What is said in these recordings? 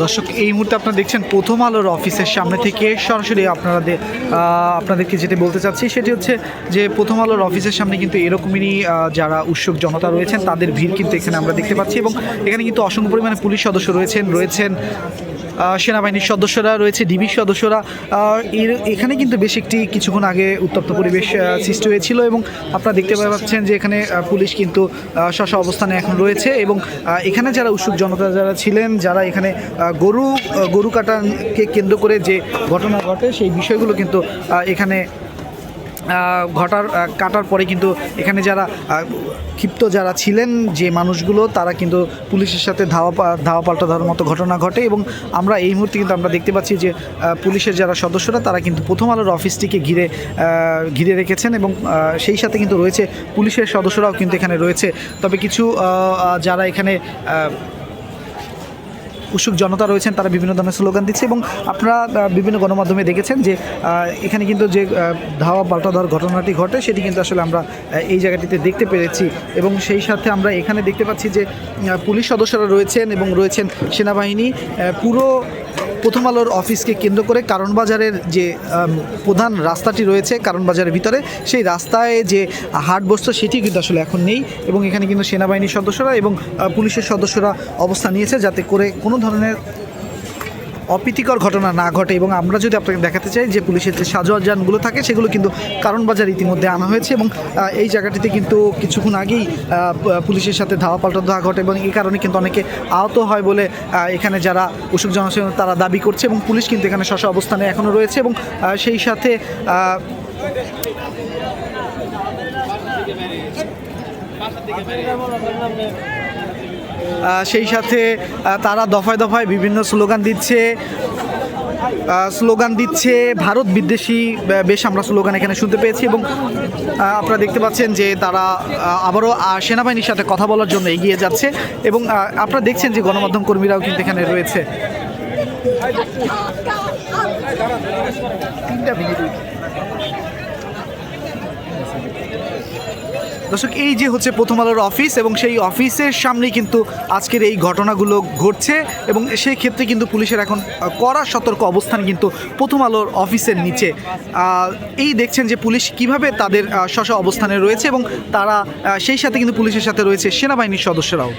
দর্শক, এই মুহূর্তে আপনারা দেখছেন প্রথম আলোর অফিসের সামনে থেকে সরাসরি আপনাদেরকে যেটা বলতে চাচ্ছি সেটি হচ্ছে যে প্রথম আলোর অফিসের সামনে কিন্তু এরকমই যারা উৎসুক জনতা রয়েছেন তাদের ভিড় কিন্তু এখানে আমরা দেখতে পাচ্ছি। এবং এখানে কিন্তু অসংখ্য পরিমাণে পুলিশ সদস্য রয়েছেন সেনাবাহিনীর সদস্যরা রয়েছে, ডিবির সদস্যরা। এখানে কিন্তু বেশ কিছুক্ষণ আগে উত্তপ্ত পরিবেশ সৃষ্টি হয়েছিল এবং আপনারা দেখতে পাচ্ছেন যে এখানে পুলিশ কিন্তু স্ব অবস্থানে এখন রয়েছে। এবং এখানে যারা উৎসুক জনতা যারা ছিলেন, যারা এখানে গরু কাটাকে কেন্দ্র করে যে ঘটনা ঘটে সেই বিষয়গুলো কিন্তু এখানে কাটার পরে কিন্তু এখানে যারা ক্ষিপ্ত যারা ছিলেন যে মানুষগুলো তারা কিন্তু পুলিশের সাথে ধাওয়া পাল্টা দেওয়ার মতো ঘটনা ঘটে। এবং আমরা এই মুহূর্তে কিন্তু আমরা দেখতে পাচ্ছি যে পুলিশের যারা সদস্যরা তারা কিন্তু প্রথম আলোর অফিসটিকে ঘিরে রেখেছেন এবং সেই সাথে কিন্তু রয়েছে পুলিশের সদস্যরাও কিন্তু এখানে রয়েছে। তবে কিছু যারা এখানে উৎসুক জনতা রয়েছেন তারা বিভিন্ন ধরনের স্লোগান দিচ্ছে এবং আপনারা বিভিন্ন গণমাধ্যমে দেখেছেন যে এখানে কিন্তু যে ধাওয়া পাল্টা দেওয়ার ঘটনাটি ঘটে সেটি কিন্তু আসলে আমরা এই জায়গাটিতে দেখতে পেরেছি। এবং সেই সাথে আমরা এখানে দেখতে পাচ্ছি যে পুলিশ সদস্যরা রয়েছেন এবং রয়েছেন সেনাবাহিনী। পুরো প্রথম আলোর অফিসকে কেন্দ্র করে কারণ বাজারের যে প্রধান রাস্তাটি রয়েছে কারণ বাজারের ভিতরে, সেই রাস্তায় যে হাট বসতো সেটি কিন্তু আসলে এখন নেই। এবং এখানে কিন্তু সেনাবাহিনীর সদস্যরা এবং পুলিশের সদস্যরা অবস্থান নিয়েছে যাতে করে কোনো ধরনের অপ্রীতিকর ঘটনা না ঘটে। এবং আমরা যদি আপনাকে দেখাতে চাই যে পুলিশের যে সাজোয়ানগুলো থাকে সেগুলো কিন্তু কারণ বাজার ইতিমধ্যে আনা হয়েছে এবং এই জায়গাটিতে কিন্তু কিছুক্ষণ আগেই পুলিশের সাথে ধাওয়া পাল্টা দেওয়া ঘটে এবং এই কারণে কিন্তু অনেকে আহত হয় বলে এখানে যারা উৎসুক জনসাধারণ তারা দাবি করছে। এবং পুলিশ কিন্তু এখানে স্ব অবস্থানে এখনও রয়েছে এবং সেই সাথে তারা দফায় দফায় বিভিন্ন স্লোগান দিচ্ছে ভারত বিদ্বেষী বেশ আমরা স্লোগান এখানে শুনতে পেয়েছি। এবং আপনারা দেখতে পাচ্ছেন যে তারা আবারও সেনাবাহিনীর সাথে কথা বলার জন্য এগিয়ে যাচ্ছে এবং আপনারা দেখছেন যে গণমাধ্যম কর্মীরাও কিন্তু এখানে রয়েছে। 3 মিনিট দর্শক, এই যে হচ্ছে প্রথম আলোর অফিস এবং সেই অফিসের সামনেই কিন্তু আজকের এই ঘটনাগুলো ঘটছে এবং সেই ক্ষেত্রে কিন্তু পুলিশের এখন কড়া সতর্ক অবস্থান কিন্তু প্রথম আলোর অফিসের নিচে। এই দেখছেন যে পুলিশ কিভাবে তাদের স্ব অবস্থানে রয়েছে এবং তারা সেই সাথে কিন্তু পুলিশের সাথে রয়েছে সেনাবাহিনীর সদস্যরাও।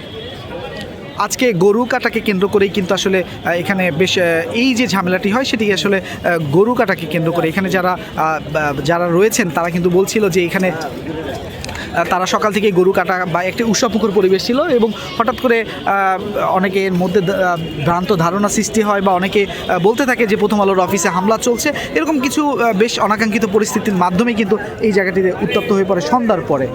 আজকে গরু কাটাকে কেন্দ্র করেই কিন্তু আসলে এখানে বেশ এই যে ঝামেলাটি হয় সেটি আসলে গরু কাটাকে কেন্দ্র করে এখানে যারা রয়েছেন তারা কিন্তু বলছিল যে এখানে তারা সকাল থেকে গরু কাটা বা একটি উৎসবমুখর পরিবেশ ছিল এবং হঠাৎ করে অনেকের মধ্যে ভ্রান্ত ধারণা সৃষ্টি হয় বা অনেকে বলতে থাকে যে প্রথম আলোর অফিসে হামলা চলছে। এরকম কিছু বেশ অনাকাঙ্ক্ষিত পরিস্থিতির মাধ্যমে কিন্তু এই জায়গাটিতে উত্তপ্ত হয়ে পড়ে সন্ধ্যার পরে।